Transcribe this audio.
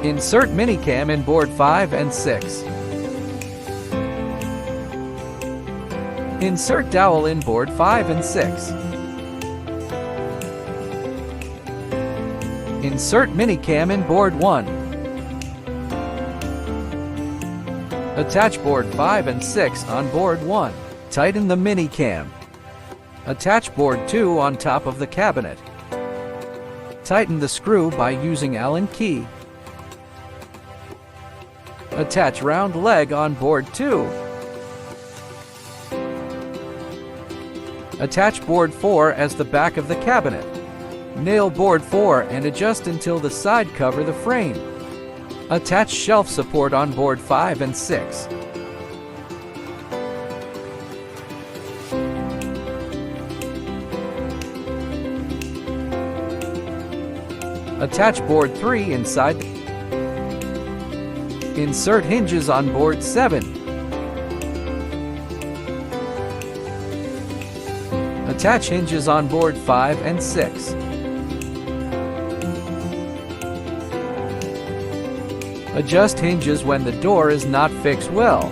Insert minicam in board 5 and 6. Insert dowel in board 5 and 6. Insert minicam in board 1. Attach board 5 and 6 on board 1. Tighten the minicam. Attach board 2 on top of the cabinet. Tighten the screw by using Allen key. Attach round leg on board 2. Attach board 4 as the back of the cabinet. Nail board 4 and adjust until the side cover the frame. Attach shelf support on board 5 and 6. Attach board 3 inside. Insert hinges on board 7. Attach hinges on board 5 and 6. Adjust hinges when the door is not fixed well.